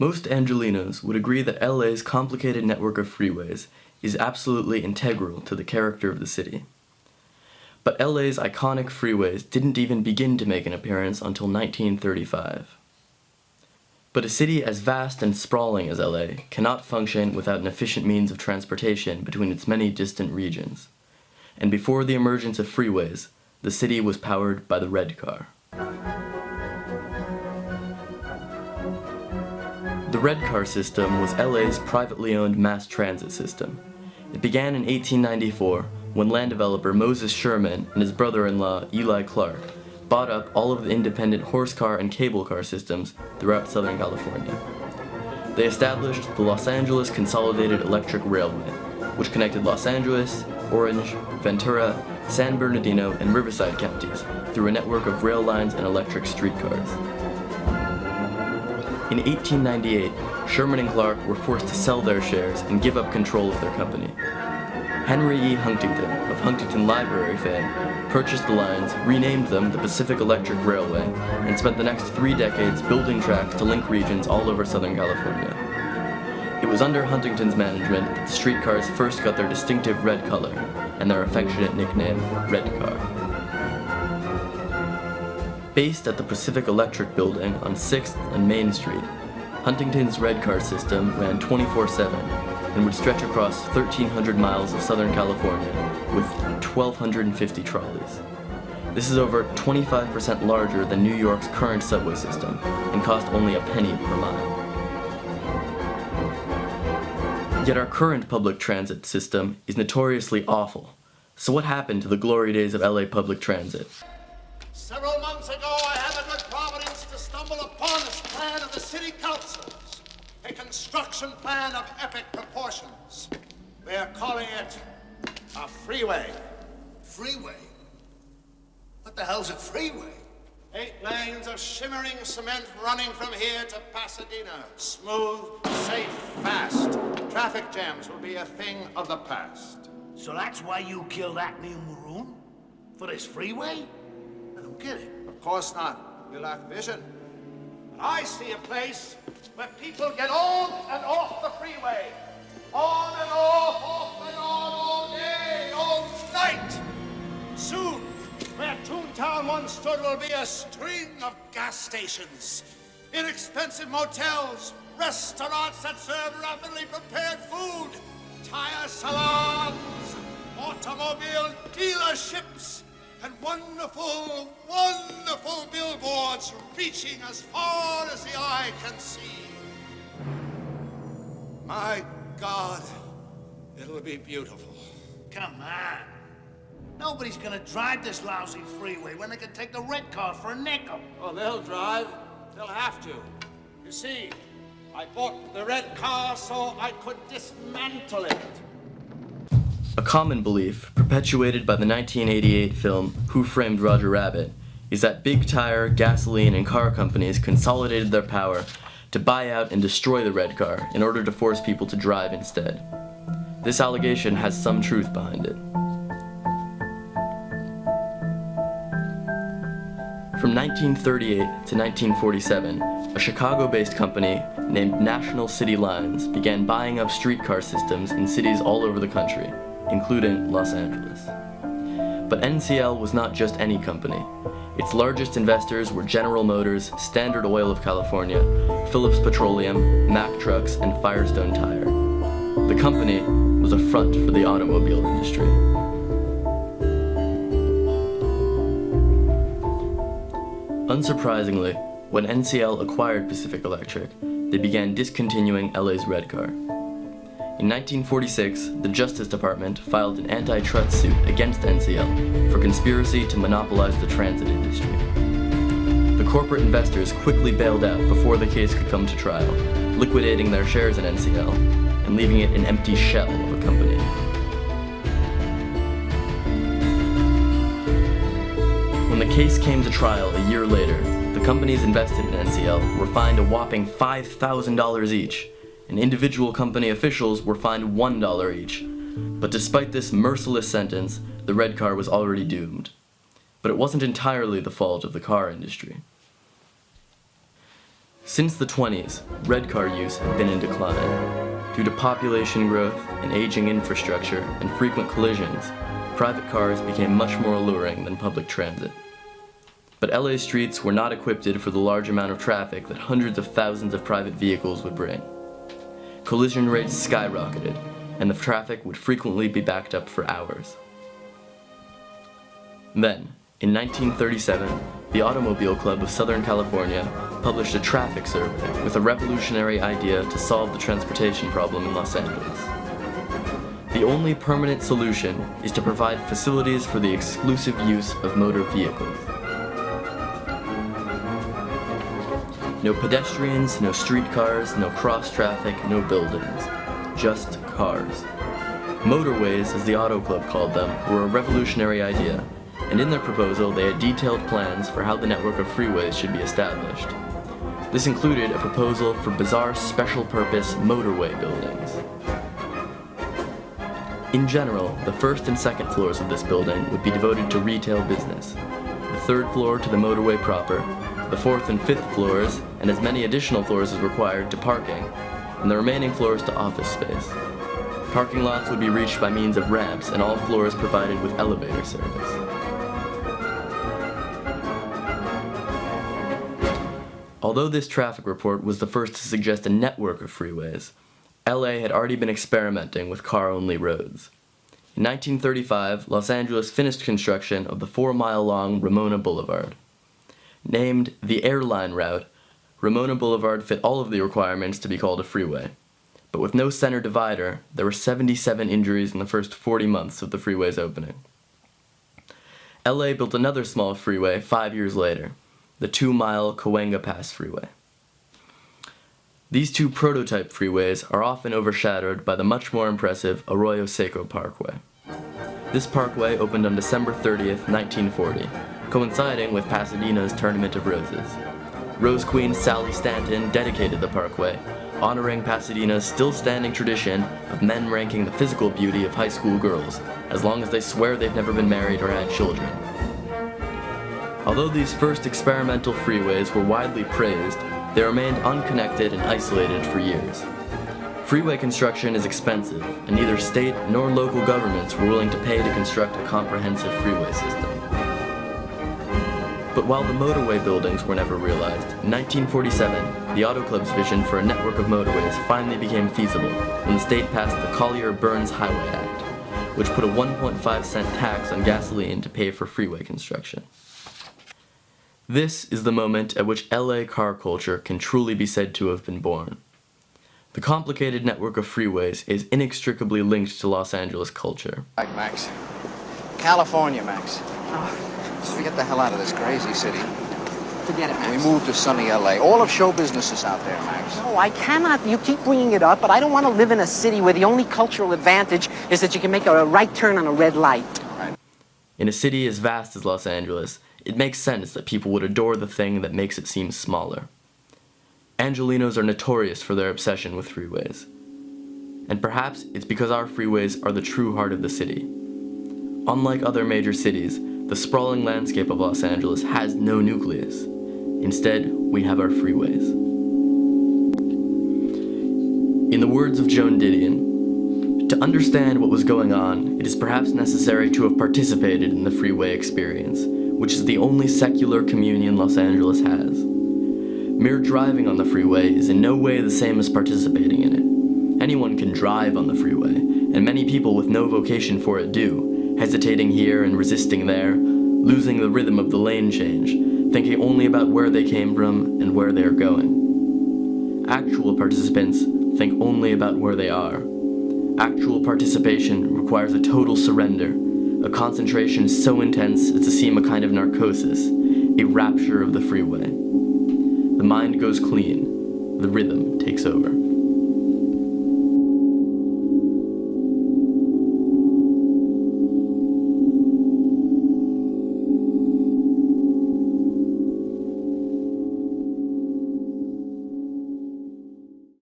Most Angelenos would agree that LA's complicated network of freeways is absolutely integral to the character of the city. But LA's iconic freeways didn't even begin to make an appearance until 1935. But a city as vast and sprawling as LA cannot function without an efficient means of transportation between its many distant regions. And before the emergence of freeways, the city was powered by the Redcar. The Redcar system was LA's privately owned mass transit system. It began in 1894 when land developer Moses Sherman and his brother-in-law Eli Clark bought up all of the independent horse car and cable car systems throughout Southern California. They established the Los Angeles Consolidated Electric Railway, which connected Los Angeles, Orange, Ventura, San Bernardino, and Riverside counties through a network of rail lines and electric streetcars. In 1898, Sherman and Clark were forced to sell their shares and give up control of their company. Henry E. Huntington, of Huntington Library fame, purchased the lines, renamed them the Pacific Electric Railway, and spent the next 3 decades building tracks to link regions all over Southern California. It was under Huntington's management that the streetcars first got their distinctive red color and their affectionate nickname, Redcar. Based at the Pacific Electric Building on 6th and Main Street, Huntington's Redcar system ran 24/7 and would stretch across 1,300 miles of Southern California with 1,250 trolleys. This is over 25% larger than New York's current subway system and cost only a penny per mile. Yet our current public transit system is notoriously awful. So what happened to the glory days of LA public transit? Several months ago, I had the good providence to stumble upon this plan of the city councils, a construction plan of epic proportions. They are calling it a freeway. Freeway? What the hell's a freeway? 8 lanes of shimmering cement running from here to Pasadena. Smooth, safe, fast. Traffic jams will be a thing of the past. So that's why you killed Acme and Maroon? For this freeway? I don't get it. Of course not. You lack vision. But I see a place where people get on and off the freeway. On and off and on all day, all night. Soon, where Toontown once stood will be a string of gas stations, inexpensive motels, restaurants that serve rapidly prepared food, tire salons, automobile dealerships, and wonderful, wonderful billboards reaching as far as the eye can see. My God, it'll be beautiful. Come on. Nobody's gonna drive this lousy freeway when they can take the Redcar for a nickel. Well, they'll drive. They'll have to. You see, I bought the Redcar so I could dismantle it. A common belief, perpetuated by the 1988 film Who Framed Roger Rabbit, is that big tire, gasoline, and car companies consolidated their power to buy out and destroy the Redcar in order to force people to drive instead. This allegation has some truth behind it. From 1938 to 1947, a Chicago-based company named National City Lines began buying up streetcar systems in cities all over the country, including Los Angeles. But NCL was not just any company. Its largest investors were General Motors, Standard Oil of California, Phillips Petroleum, Mack Trucks, and Firestone Tire. The company was a front for the automobile industry. Unsurprisingly, when NCL acquired Pacific Electric, they began discontinuing LA's Redcar. In 1946, the Justice Department filed an antitrust suit against NCL for conspiracy to monopolize the transit industry. The corporate investors quickly bailed out before the case could come to trial, liquidating their shares in NCL and leaving it an empty shell of a company. When the case came to trial a year later, the companies invested in NCL were fined a whopping $5,000 each, and individual company officials were fined $1 each. But despite this merciless sentence, the Redcar was already doomed. But it wasn't entirely the fault of the car industry. Since the 20s, Redcar use had been in decline. Due to population growth, an aging infrastructure, and frequent collisions, private cars became much more alluring than public transit. But LA streets were not equipped for the large amount of traffic that hundreds of thousands of private vehicles would bring. Collision rates skyrocketed, and the traffic would frequently be backed up for hours. Then, in 1937, the Automobile Club of Southern California published a traffic survey with a revolutionary idea to solve the transportation problem in Los Angeles. The only permanent solution is to provide facilities for the exclusive use of motor vehicles. No pedestrians, no streetcars, no cross traffic, no buildings. Just cars. Motorways, as the Auto Club called them, were a revolutionary idea, and in their proposal they had detailed plans for how the network of freeways should be established. This included a proposal for bizarre special-purpose motorway buildings. In general, the first and second floors of this building would be devoted to retail business, the third floor to the motorway proper, the fourth and fifth floors, and as many additional floors as required, to parking, and the remaining floors to office space. Parking lots would be reached by means of ramps, and all floors provided with elevator service. Although this traffic report was the first to suggest a network of freeways, LA had already been experimenting with car-only roads. In 1935, Los Angeles finished construction of the 4-mile-long Ramona Boulevard. Named the Airline Route, Ramona Boulevard fit all of the requirements to be called a freeway. But with no center divider, there were 77 injuries in the first 40 months of the freeway's opening. LA built another small freeway 5 years later, the 2-mile Cahuenga Pass Freeway. These two prototype freeways are often overshadowed by the much more impressive Arroyo Seco Parkway. This parkway opened on December 30th, 1940, coinciding with Pasadena's Tournament of Roses. Rose Queen Sally Stanton dedicated the parkway, honoring Pasadena's still-standing tradition of men ranking the physical beauty of high school girls, as long as they swear they've never been married or had children. Although these first experimental freeways were widely praised, they remained unconnected and isolated for years. Freeway construction is expensive, and neither state nor local governments were willing to pay to construct a comprehensive freeway system. But while the motorway buildings were never realized, in 1947, the Auto Club's vision for a network of motorways finally became feasible when the state passed the Collier-Burns Highway Act, which put a 1.5-cent tax on gasoline to pay for freeway construction. This is the moment at which LA car culture can truly be said to have been born. The complicated network of freeways is inextricably linked to Los Angeles culture. Right, Max. California, Max. Just forget the hell out of this crazy city. Forget it, Max. We moved to sunny LA. All of show business is out there, Max. No, I cannot. You keep bringing it up, but I don't want to live in a city where the only cultural advantage is that you can make a right turn on a red light. Right. In a city as vast as Los Angeles, it makes sense that people would adore the thing that makes it seem smaller. Angelinos are notorious for their obsession with freeways. And perhaps it's because our freeways are the true heart of the city. Unlike other major cities, the sprawling landscape of Los Angeles has no nucleus. Instead, we have our freeways. In the words of Joan Didion, to understand what was going on, it is perhaps necessary to have participated in the freeway experience, which is the only secular communion Los Angeles has. Mere driving on the freeway is in no way the same as participating in it. Anyone can drive on the freeway, and many people with no vocation for it do, hesitating here and resisting there, losing the rhythm of the lane change, thinking only about where they came from and where they are going. Actual participants think only about where they are. Actual participation requires a total surrender, a concentration so intense as to seem a kind of narcosis, a rapture of the freeway. The mind goes clean, the rhythm takes over.